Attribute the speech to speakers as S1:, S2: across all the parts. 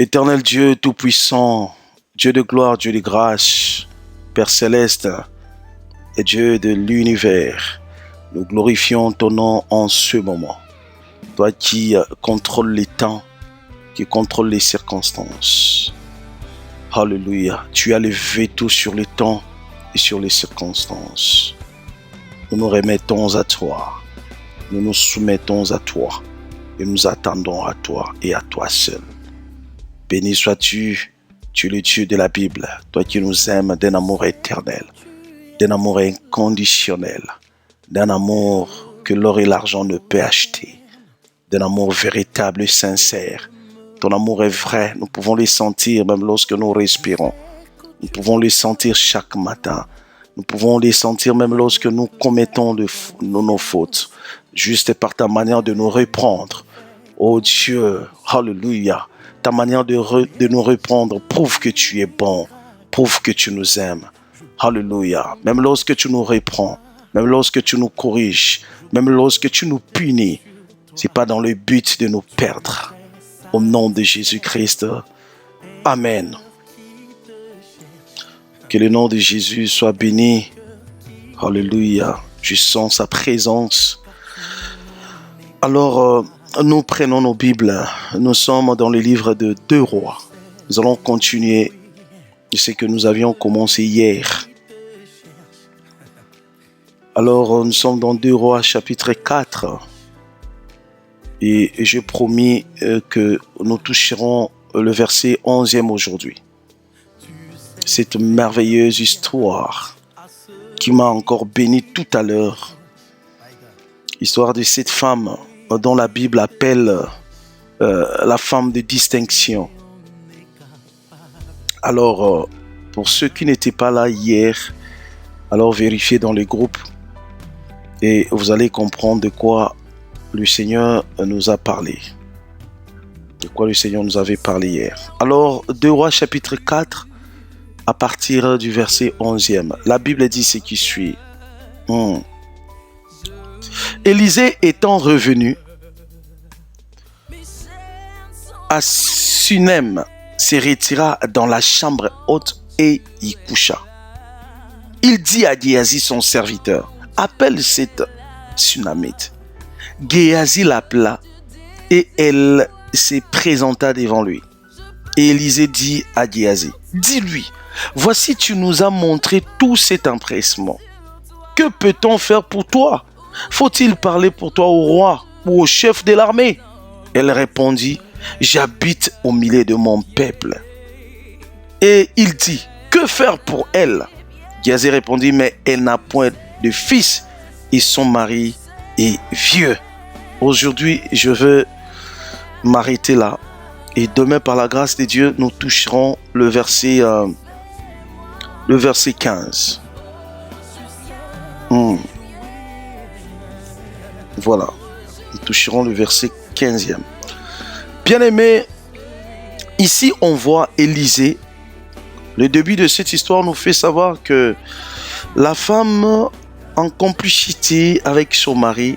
S1: Éternel Dieu Tout-Puissant, Dieu de gloire, Dieu de grâce, Père Céleste et Dieu de l'univers, nous glorifions ton nom en ce moment. Toi qui contrôles les temps, qui contrôles les circonstances. Alléluia, tu as levé tout sur les temps et sur les circonstances. Nous nous remettons à toi, nous nous soumettons à toi et nous attendons à toi et à toi seul. Béni sois-tu, tu es le Dieu de la Bible, toi qui nous aimes d'un amour éternel, d'un amour inconditionnel, d'un amour que l'or et l'argent ne peuvent acheter, d'un amour véritable et sincère. Ton amour est vrai, nous pouvons le sentir même lorsque nous respirons. Nous pouvons le sentir chaque matin. Nous pouvons le sentir même lorsque nous commettons nos fautes, juste par ta manière de nous reprendre. Oh Dieu, alléluia. Ta manière de nous reprendre prouve que tu es bon, prouve que tu nous aimes. Alléluia. Même lorsque tu nous reprends, même lorsque tu nous corriges, même lorsque tu nous punis, c'est pas dans le but de nous perdre. Au nom de Jésus-Christ. Amen. Que le nom de Jésus soit béni. Alléluia. Je sens sa présence. Alors, nous prenons nos Bibles. Nous sommes dans le livre de 2 Rois. Nous allons continuer ce que nous avions commencé hier. Alors, nous sommes dans 2 Rois chapitre 4. Et j'ai promis que nous toucherons le verset 11e aujourd'hui. Cette merveilleuse histoire qui m'a encore béni tout à l'heure. Histoire de cette femme dont la Bible appelle la femme de distinction. Alors, pour ceux qui n'étaient pas là hier, alors vérifiez dans les groupes et vous allez comprendre de quoi le Seigneur nous a parlé. De quoi le Seigneur nous avait parlé hier. Alors, 2 Rois chapitre 4, à partir du verset 11e. La Bible dit ce qui suit. Élisée étant revenu à Sunem, se retira dans la chambre haute et y coucha. Il dit à Géasi son serviteur, appelle cette Sunamite. Géasi l'appela et elle se présenta devant lui. Et Élisée dit à Géasi, dis-lui, voici tu nous as montré tout cet empressement. Que peut-on faire pour toi? Faut-il parler pour toi au roi ou au chef de l'armée? Elle répondit, j'habite au milieu de mon peuple. Et il dit, que faire pour elle? Géasi répondit, mais elle n'a point de fils et son mari est vieux. Aujourd'hui, je veux m'arrêter là. Et demain, par la grâce de Dieu, nous toucherons le verset 15. Voilà. Nous toucherons le verset 15e. Bien-aimés, ici, on voit Élisée. Le début de cette histoire nous fait savoir que la femme, en complicité avec son mari,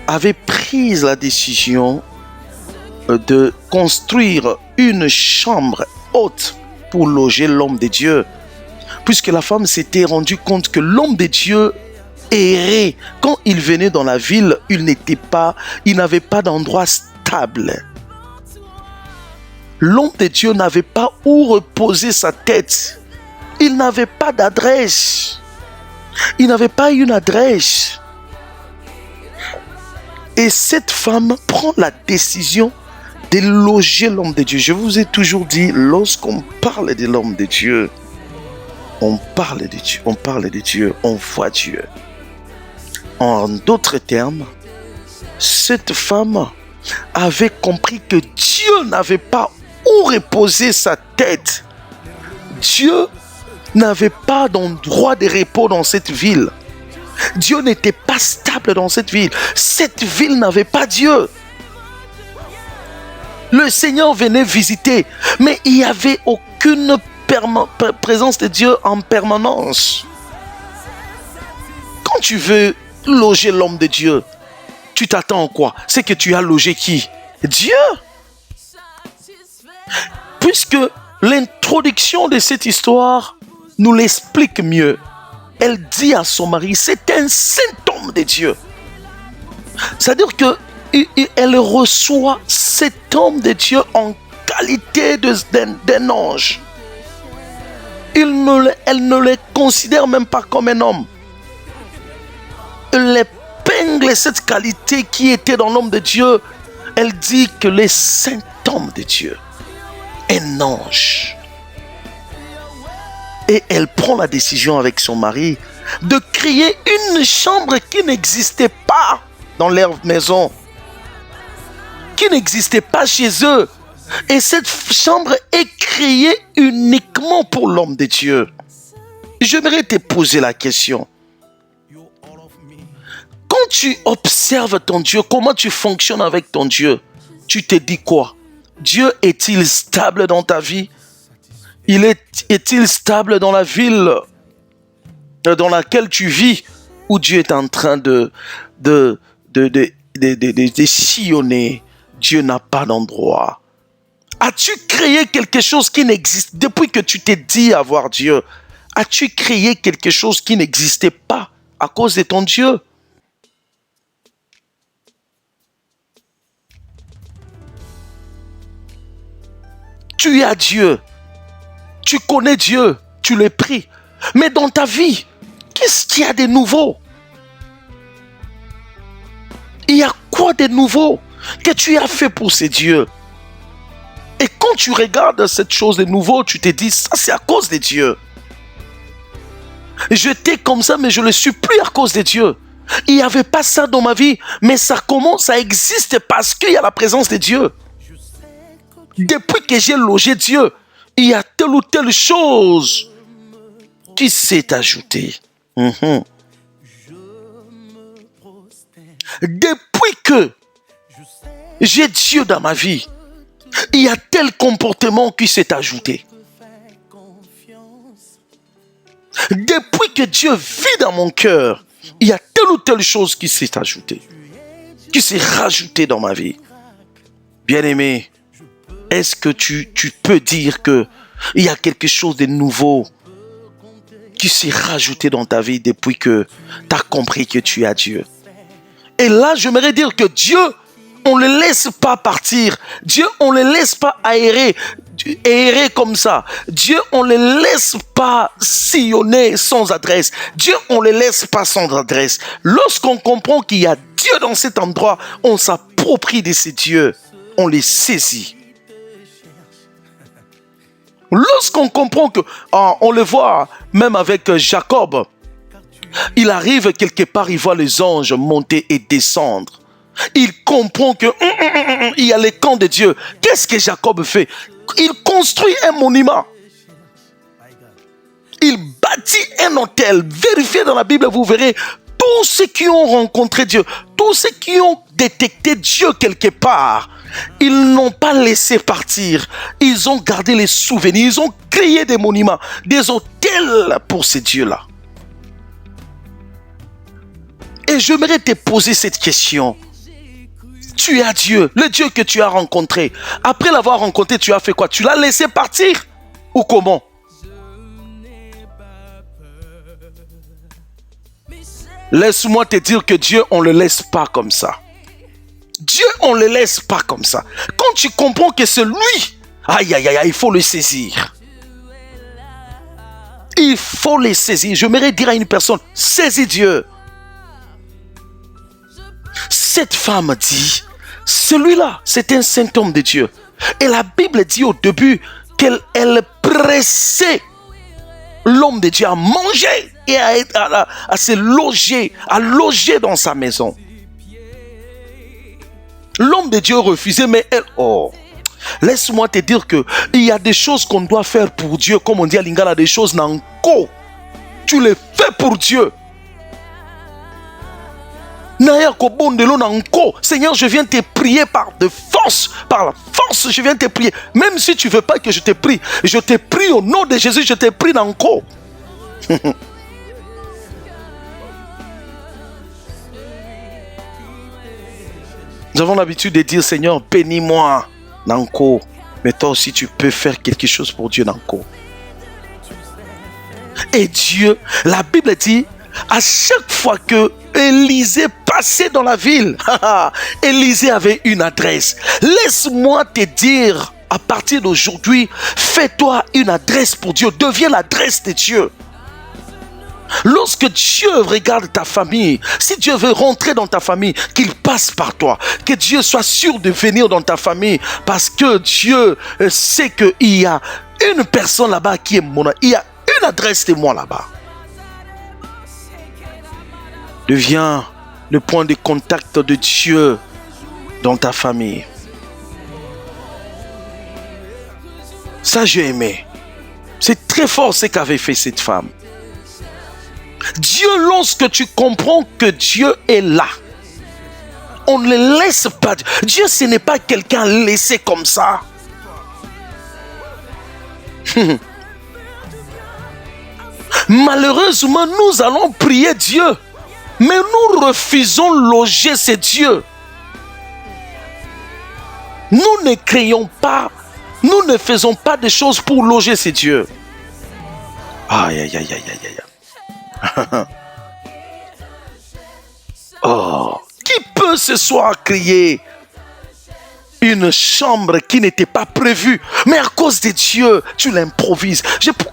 S1: avait pris la décision de construire une chambre haute pour loger l'homme de Dieu. Puisque la femme s'était rendue compte que l'homme de Dieu errait. Quand il venait dans la ville, il n'avait pas d'endroit stable. L'homme de Dieu n'avait pas où reposer sa tête. Il n'avait pas d'adresse. Il n'avait pas une adresse. Et cette femme prend la décision de loger l'homme de Dieu. Je vous ai toujours dit, lorsqu'on parle de l'homme de Dieu, on parle de Dieu, on voit Dieu. En d'autres termes, cette femme avait compris que Dieu n'avait pas où reposer sa tête. Dieu n'avait pas d'endroit de repos dans cette ville. Dieu n'était pas stable dans cette ville. Cette ville n'avait pas Dieu. Le Seigneur venait visiter, mais il n'y avait aucune présence de Dieu en permanence. Quand tu veux loger l'homme de Dieu, tu t'attends à quoi? C'est que tu as logé qui? Dieu. Puisque l'introduction de cette histoire nous l'explique mieux. Elle dit à son mari, c'est un saint homme de Dieu. C'est-à-dire qu'elle reçoit cet homme de Dieu en qualité d'un ange. Elle ne le considère même pas comme un homme. Elle épingle cette qualité qui était dans l'homme de Dieu. Elle dit que le saint homme de Dieu, un ange. Et elle prend la décision avec son mari de créer une chambre qui n'existait pas dans leur maison, qui n'existait pas chez eux. Et cette chambre est créée uniquement pour l'homme de Dieu. J'aimerais te poser la question. Quand tu observes ton Dieu, comment tu fonctionnes avec ton Dieu, tu te dis quoi? Dieu est-il stable dans ta vie? Est-il stable dans la ville dans laquelle tu vis, ou Dieu est en train de sillonner? Dieu n'a pas d'endroit. As-tu créé quelque chose qui n'existe depuis que tu t'es dit avoir Dieu? As-tu créé quelque chose qui n'existait pas à cause de ton Dieu? Tu as Dieu. Tu connais Dieu, tu le pries. Mais dans ta vie, qu'est-ce qu'il y a de nouveau? Il y a quoi de nouveau que tu as fait pour ces dieux? Et quand tu regardes cette chose de nouveau, tu te dis, ça c'est à cause de Dieu. J'étais comme ça, mais je ne le suis plus à cause de Dieu. Il n'y avait pas ça dans ma vie, mais ça commence, ça existe parce qu'il y a la présence de Dieu. Depuis que j'ai logé Dieu, il y a telle ou telle chose qui s'est ajoutée. Depuis que j'ai Dieu dans ma vie, il y a tel comportement qui s'est ajouté. Depuis que Dieu vit dans mon cœur, il y a telle ou telle chose qui s'est ajoutée, qui s'est rajoutée dans ma vie. Bien-aimé, est-ce que tu peux dire qu'il y a quelque chose de nouveau qui s'est rajouté dans ta vie depuis que tu as compris que tu as Dieu? Et là, j'aimerais dire que Dieu, on ne le laisse pas partir. Dieu, on ne le laisse pas errer comme ça. Dieu, on ne le laisse pas sillonner sans adresse. Dieu, on ne le laisse pas sans adresse. Lorsqu'on comprend qu'il y a Dieu dans cet endroit, on s'approprie de ces dieux. On les saisit. Lorsqu'on comprend que, on le voit même avec Jacob, il arrive quelque part, il voit les anges monter et descendre. Il comprend que il y a les camps de Dieu. Qu'est-ce que Jacob fait? Il construit un monument. Il bâtit un hôtel. Vérifiez dans la Bible, vous verrez tous ceux qui ont rencontré Dieu, tous ceux qui ont détecté Dieu quelque part, ils n'ont pas laissé partir. Ils ont gardé les souvenirs. Ils ont créé des monuments, des hôtels pour ces dieux-là. Et j'aimerais te poser cette question. Tu as Dieu, le Dieu que tu as rencontré. Après l'avoir rencontré, tu as fait quoi? Tu l'as laissé partir? Ou comment? Laisse-moi te dire que Dieu, on ne le laisse pas comme ça. Dieu, on ne le laisse pas comme ça. Quand tu comprends que c'est lui, aïe, aïe, aïe, il faut le saisir. Il faut le saisir. J'aimerais dire à une personne, saisis Dieu. Cette femme dit, celui-là, c'est un saint homme de Dieu. Et la Bible dit au début qu'elle pressait l'homme de Dieu à manger et à se loger, à loger dans sa maison. L'homme de Dieu refusait, mais elle, laisse-moi te dire qu'il y a des choses qu'on doit faire pour Dieu, comme on dit à Lingala, des choses nanko. Tu les fais pour Dieu. Seigneur, je viens te prier par la force, je viens te prier. Même si tu ne veux pas que je te prie au nom de Jésus, je te prie nanko. Nous avons l'habitude de dire, Seigneur, bénis-moi, nanko. Mais toi aussi, tu peux faire quelque chose pour Dieu encore. Et Dieu, la Bible dit, à chaque fois que Élisée passait dans la ville, Élisée avait une adresse. Laisse-moi te dire, à partir d'aujourd'hui, fais-toi une adresse pour Dieu. Deviens l'adresse de Dieu. Lorsque Dieu regarde ta famille, si Dieu veut rentrer dans ta famille, qu'il passe par toi. Que Dieu soit sûr de venir dans ta famille, parce que Dieu sait qu'il y a une personne là-bas qui est mon... Il y a une adresse de moi là-bas. Deviens le point de contact de Dieu dans ta famille. Ça, j'ai aimé. C'est très fort ce qu'avait fait cette femme. Dieu, lorsque tu comprends que Dieu est là, on ne le laisse pas. Dieu, ce n'est pas quelqu'un laissé comme ça. Malheureusement, nous allons prier Dieu, mais nous refusons loger ce Dieu. Nous ne créons pas, nous ne faisons pas des choses pour loger ce Dieu. Aïe, aïe, aïe, aïe, aïe, aïe. Oh, qui peut ce soir crier une chambre qui n'était pas prévue, mais à cause de Dieu, tu l'improvises.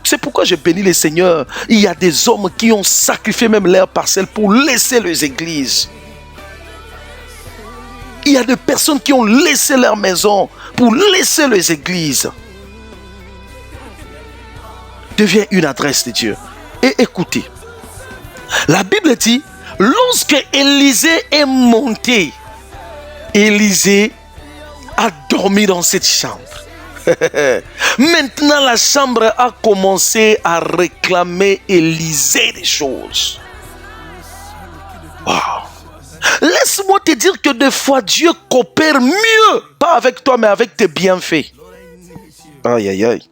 S1: C'est pourquoi je bénis le Seigneur. Il y a des hommes qui ont sacrifié même leur parcelle pour laisser les églises. Il y a des personnes qui ont laissé leur maison pour laisser les églises. Deviens une adresse de Dieu. Et écoutez, la Bible dit, lorsque Élisée est monté, Élisée a dormi dans cette chambre. Maintenant, la chambre a commencé à réclamer Élisée des choses. Wow. Laisse-moi te dire que des fois, Dieu coopère mieux, pas avec toi, mais avec tes bienfaits. Aïe, aïe, aïe.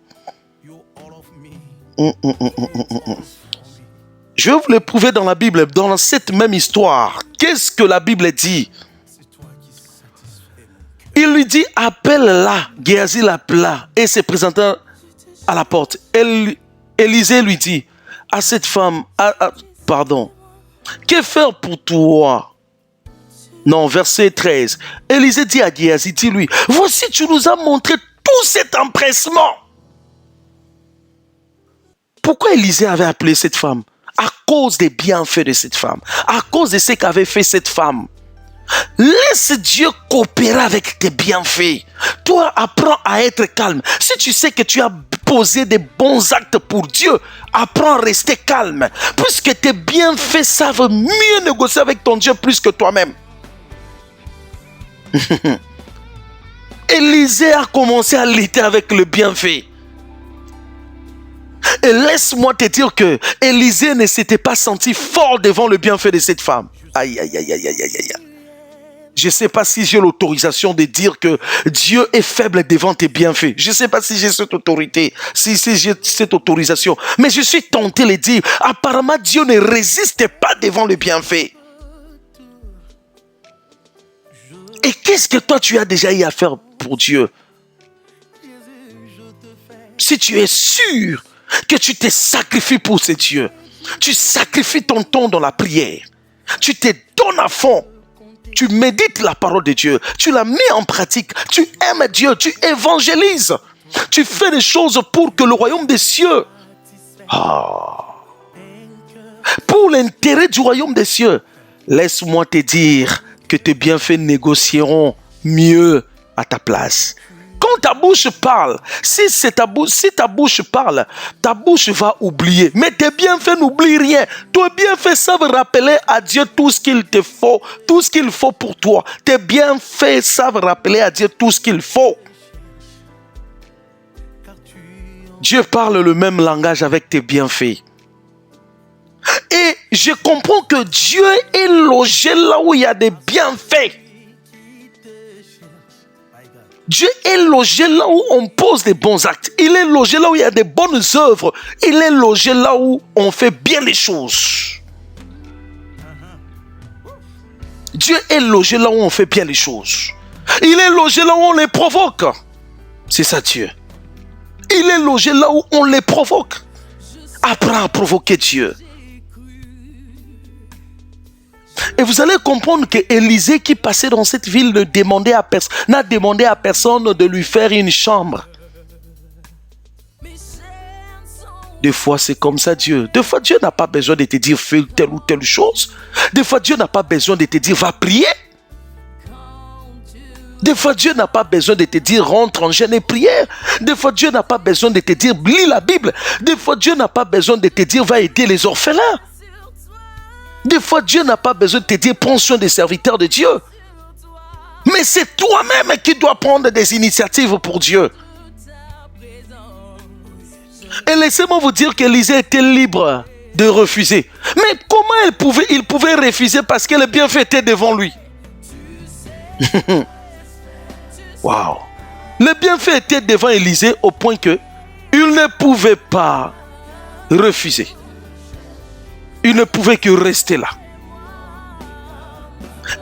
S1: Je vais vous le prouver dans la Bible, dans cette même histoire. Qu'est-ce que la Bible dit? Il lui dit, appelle-la. Géasi l'appela et se présenta à la porte. Élisée lui dit à cette femme, que faire pour toi? Non, verset 13. Élisée dit à Géasi, dis-lui, voici tu nous as montré tout cet empressement. Pourquoi Élisée avait appelé cette femme? À cause des bienfaits de cette femme. À cause de ce qu'avait fait cette femme. Laisse Dieu coopérer avec tes bienfaits. Toi, apprends à être calme. Si tu sais que tu as posé des bons actes pour Dieu, apprends à rester calme. Puisque tes bienfaits savent mieux négocier avec ton Dieu plus que toi-même. Élisée a commencé à lutter avec le bienfait. Et laisse-moi te dire que Élisée ne s'était pas senti fort devant le bienfait de cette femme. Aïe, aïe, aïe, aïe, aïe, aïe, aïe. Je ne sais pas si j'ai l'autorisation de dire que Dieu est faible devant tes bienfaits. Je ne sais pas si j'ai cette autorité, si j'ai cette autorisation. Mais je suis tenté de dire, apparemment Dieu ne résiste pas devant le bienfait. Et qu'est-ce que toi tu as déjà eu à faire pour Dieu? Si tu es sûr que tu te sacrifies pour ce Dieu, tu sacrifies ton temps dans la prière, tu te donnes à fond, tu médites la parole de Dieu, tu la mets en pratique, tu aimes Dieu, tu évangélises, tu fais des choses pour que le royaume des cieux, pour l'intérêt du royaume des cieux, laisse-moi te dire que tes bienfaits négocieront mieux à ta place. Quand ta bouche parle, si ta bouche parle, ta bouche va oublier. Mais tes bienfaits n'oublient rien. Tes bienfaits savent rappeler à Dieu tout ce qu'il te faut, tout ce qu'il faut pour toi. Tes bienfaits savent rappeler à Dieu tout ce qu'il faut. Dieu parle le même langage avec tes bienfaits. Et je comprends que Dieu est logé là où il y a des bienfaits. Dieu est logé là où on pose des bons actes. Il est logé là où il y a des bonnes œuvres. Il est logé là où on fait bien les choses. Dieu est logé là où on fait bien les choses. Il est logé là où on les provoque. C'est ça Dieu. Il est logé là où on les provoque. Apprends à provoquer Dieu. Et vous allez comprendre que Élisée qui passait dans cette ville n'a demandé à personne de lui faire une chambre. Des fois, c'est comme ça Dieu. Des fois, Dieu n'a pas besoin de te dire fais telle ou telle chose. Des fois, Dieu n'a pas besoin de te dire va prier. Des fois, Dieu n'a pas besoin de te dire rentre en jeûne et prière. Des fois, Dieu n'a pas besoin de te dire lis la Bible. Des fois, Dieu n'a pas besoin de te dire va aider les orphelins. Des fois, Dieu n'a pas besoin de te dire prends soin des serviteurs de Dieu. Mais c'est toi-même qui dois prendre des initiatives pour Dieu. Et laissez-moi vous dire qu'Élisée était libre de refuser. Mais comment il pouvait refuser parce que le bienfait était devant lui? Waouh! Le bienfait était devant Élisée au point que il ne pouvait pas refuser. Il ne pouvait que rester là.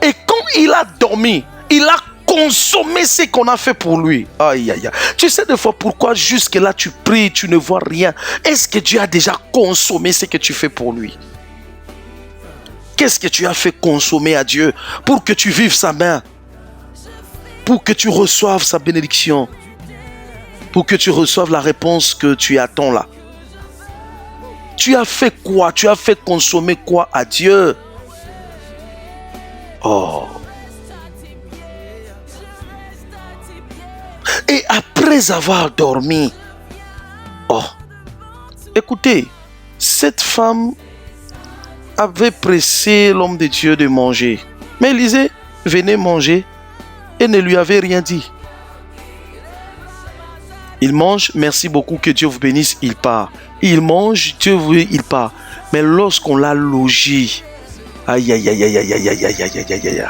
S1: Et quand il a dormi, il a consommé ce qu'on a fait pour lui. Aïe, aïe, aïe. Tu sais des fois pourquoi jusque là tu pries, tu ne vois rien. Est-ce que Dieu a déjà consommé ce que tu fais pour lui? Qu'est-ce que tu as fait consommer à Dieu pour que tu vives sa main? Pour que tu reçoives sa bénédiction? Pour que tu reçoives la réponse que tu attends là? Tu as fait quoi? Tu as fait consommer quoi à Dieu? Oh. Et après avoir dormi, oh, écoutez, cette femme avait pressé l'homme de Dieu de manger. Mais Élisée venait manger et ne lui avait rien dit. Il mange, merci beaucoup, que Dieu vous bénisse, il part. Il mange, Dieu vous bénisse, il part. Mais lorsqu'on l'a logé, aïe, aïe, aïe, aïe, aïe, aïe, aïe, aïe, aïe, aïe, aïe, aïe.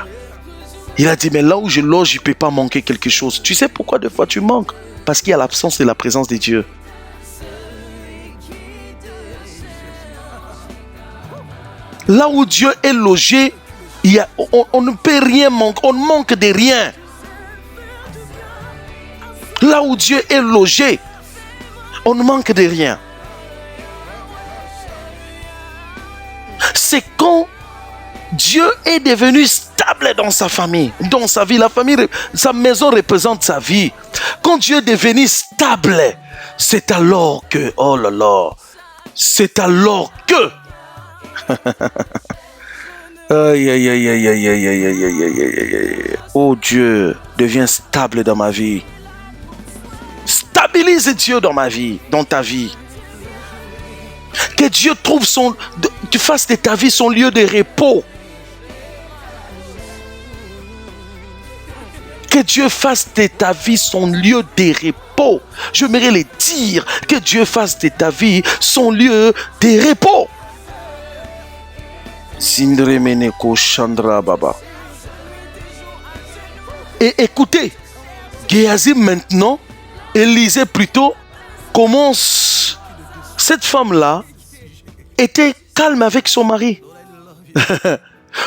S1: Il a dit, mais là où je loge, il ne peut pas manquer quelque chose. Tu sais pourquoi des fois tu manques? Parce qu'il y a l'absence de la présence de Dieu. Là où Dieu est logé, on ne peut rien manquer, on ne manque de rien. Là où Dieu est logé, on ne manque de rien. C'est quand Dieu est devenu stable dans sa famille, dans sa vie. La famille, sa maison représente sa vie. Quand Dieu est devenu stable, c'est alors que, oh là là, c'est alors que, aïe, aïe, aïe, aïe, aïe, aïe, aïe, aïe, aïe, aïe, aïe. Oh Dieu, deviens stable dans ma vie. Stabilise Dieu dans ma vie, dans ta vie. Que Dieu trouve tu fasses de ta vie son lieu de repos. Que Dieu fasse de ta vie son lieu de repos. J'aimerais le dire, que Dieu fasse de ta vie son lieu de repos. Sindremeneko Chandra Baba. Et écoutez, Géasi maintenant, Élisée plutôt, commence. Cette femme-là était calme avec son mari.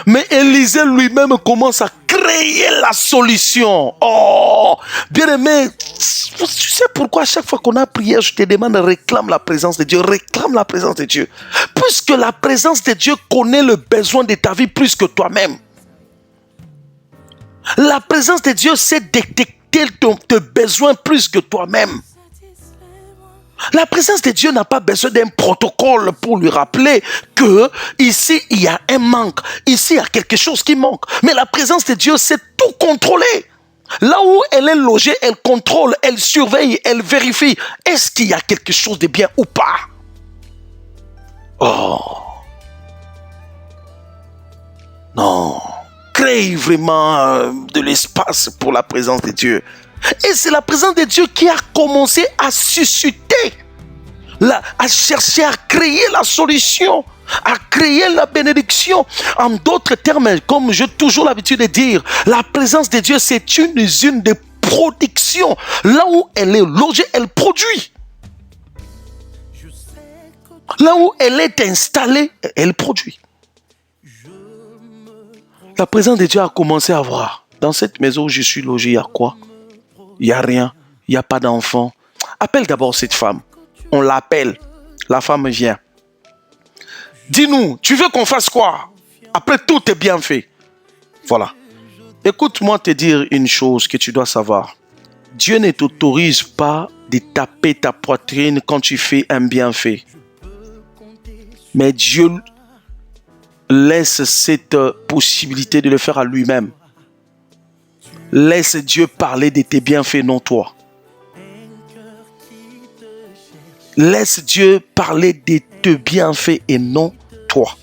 S1: Mais Élisée lui-même commence à créer la solution. Oh, bien-aimé, tu sais pourquoi à chaque fois qu'on a prié, je te demande, réclame la présence de Dieu, réclame la présence de Dieu. Puisque la présence de Dieu connaît le besoin de ta vie plus que toi-même. La présence de Dieu sait détecter tes besoins plus que toi-même. La présence de Dieu n'a pas besoin d'un protocole pour lui rappeler que ici il y a un manque, ici il y a quelque chose qui manque. Mais la présence de Dieu sait tout contrôler. Là où elle est logée, elle contrôle, elle surveille, elle vérifie. Est-ce qu'il y a quelque chose de bien ou pas? Oh. Non. Crée vraiment de l'espace pour la présence de Dieu. Et c'est la présence de Dieu qui a commencé à susciter, à chercher à créer la solution, à créer la bénédiction. En d'autres termes, comme j'ai toujours l'habitude de dire, la présence de Dieu, c'est une usine de production. Là où elle est logée, elle produit. Là où elle est installée, elle produit. La présence de Dieu a commencé à voir. Dans cette maison où je suis logé, il y a quoi? Il n'y a rien. il n'y a pas d'enfant. Appelle d'abord cette femme. On l'appelle. La femme vient. Dis-nous, tu veux qu'on fasse quoi? Après tout est bien fait. Voilà. Écoute-moi te dire une chose que tu dois savoir. Dieu ne t'autorise pas de taper ta poitrine quand tu fais un bienfait. Mais Dieu laisse cette possibilité de le faire à lui-même. Laisse Dieu parler de tes bienfaits, non toi. Laisse Dieu parler de tes bienfaits et non toi.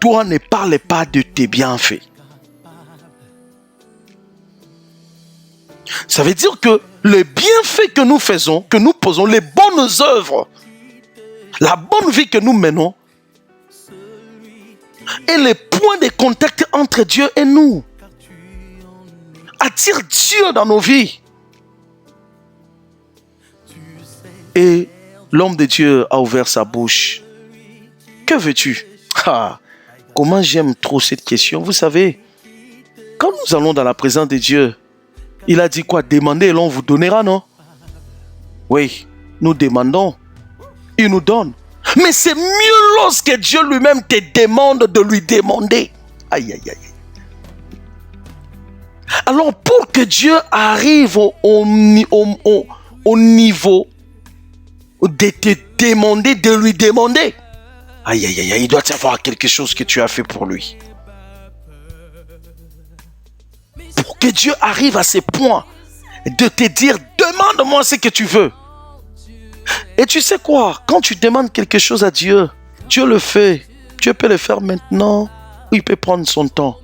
S1: Toi, ne parle pas de tes bienfaits. Ça veut dire que les bienfaits que nous faisons, que nous posons, les bonnes œuvres, la bonne vie que nous menons, est le point de contact entre Dieu et nous. Attire Dieu dans nos vies. Et l'homme de Dieu a ouvert sa bouche. Que veux-tu? Comment j'aime trop cette question. Vous savez, quand nous allons dans la présence de Dieu, il a dit quoi? Demandez et l'on vous donnera, non? Oui, nous demandons. Il nous donne. Mais c'est mieux lorsque Dieu lui-même te demande de lui demander. Aïe, aïe, aïe. Alors, pour que Dieu arrive au niveau de te demander, de lui demander, aïe, aïe, aïe, il doit y avoir quelque chose que tu as fait pour lui. Pour que Dieu arrive à ce point de te dire, demande-moi ce que tu veux. Et tu sais quoi? Quand tu demandes quelque chose à Dieu, Dieu le fait. Dieu peut le faire maintenant ou il peut prendre son temps.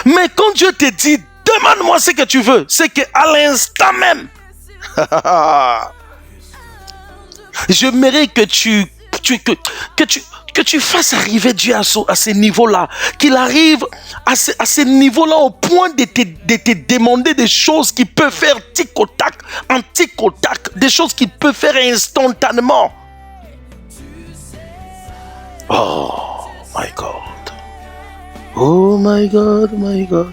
S1: Mais quand Dieu te dit, demande-moi ce que tu veux, c'est qu'à l'instant même, j'aimerais que tu fasses arriver Dieu à ce niveau-là, qu'il arrive à ce niveau-là au point de te demander des choses qu'il peut faire tic au tac, en tic au tac, des choses qu'il peut faire instantanément. Oh my God. Oh my God, oh my God.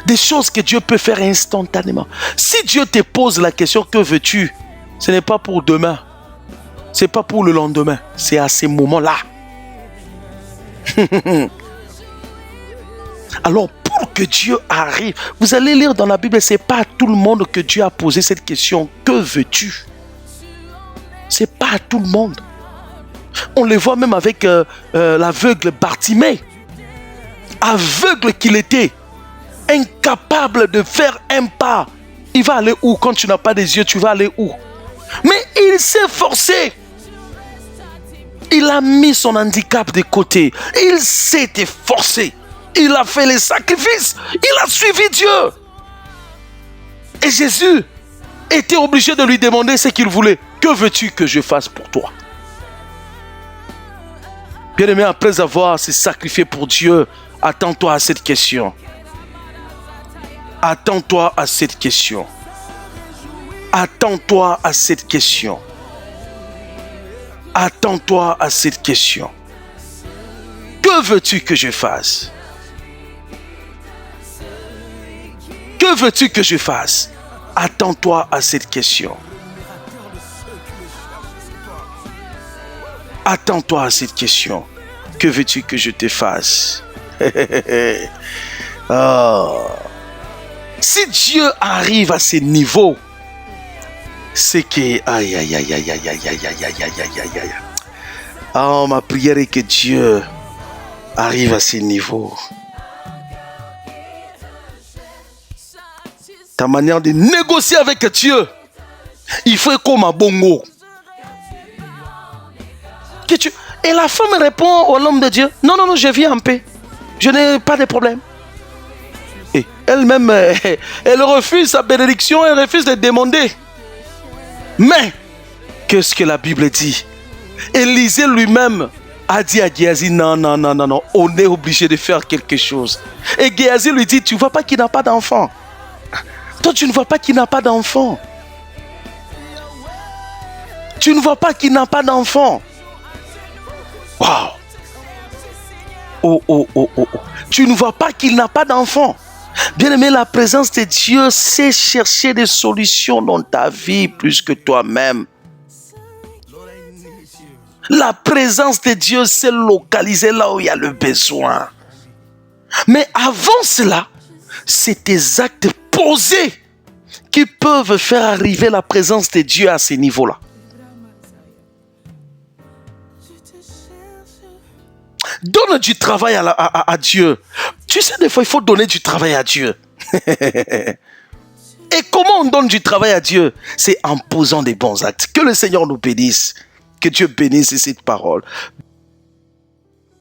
S1: Des choses que Dieu peut faire instantanément. Si Dieu te pose la question, que veux-tu? Ce n'est pas pour demain. Ce n'est pas pour le lendemain. C'est à ces moments-là. Alors, pour que Dieu arrive, vous allez lire dans la Bible, ce n'est pas à tout le monde que Dieu a posé cette question. Que veux-tu? Ce n'est pas à tout le monde. On le voit même avec l'aveugle Bartimée. Aveugle qu'il était, incapable de faire un pas. Il va aller où? Quand tu n'as pas des yeux, tu vas aller où? Mais il s'est forcé. Il a mis son handicap de côté. Il s'est efforcé. Il a fait les sacrifices. Il a suivi Dieu. Et Jésus était obligé de lui demander ce qu'il voulait. Que veux-tu que je fasse pour toi? Bien-aimé, après avoir se sacrifié pour Dieu, attends-toi à cette question. Attends-toi à cette question. Attends-toi à cette question. Attends-toi à cette question. Que veux-tu que je fasse? Que veux-tu que je fasse? Attends-toi à cette question. Attends-toi à cette question. Que veux-tu que je te fasse? Oh. Si Dieu arrive à ce niveau, c'est que aïe aïe aïe aïe aïe aïe aïe aïe aïe aïe aïe aïe. Oh, ma prière est que Dieu arrive à ce niveau. Ta manière de négocier avec Dieu, il faut comme un bongo. Et la femme répond à l'homme de Dieu, non, non, non, je vis en paix. Je n'ai pas de problème. Et elle-même, elle refuse sa bénédiction, elle refuse de demander. Mais, qu'est-ce que la Bible dit? Élisée lui-même a dit à Géhazi, non, non, non, non, non, on est obligé de faire quelque chose. Et Géhazi lui dit, tu ne vois pas qu'il n'a pas d'enfant? Toi, tu ne vois pas qu'il n'a pas d'enfant? Tu ne vois pas qu'il n'a pas d'enfant? Waouh! Oh, oh, oh, oh, oh. Tu ne vois pas qu'il n'a pas d'enfant? Bien-aimé, la présence de Dieu, c'est chercher des solutions dans ta vie plus que toi-même. La présence de Dieu, c'est localiser là où il y a le besoin. Mais avant cela, c'est tes actes posés qui peuvent faire arriver la présence de Dieu à ce niveau-là. Donne du travail à Dieu. Tu sais, des fois, il faut donner du travail à Dieu. Et comment on donne du travail à Dieu? C'est en posant des bons actes. Que le Seigneur nous bénisse. Que Dieu bénisse cette parole.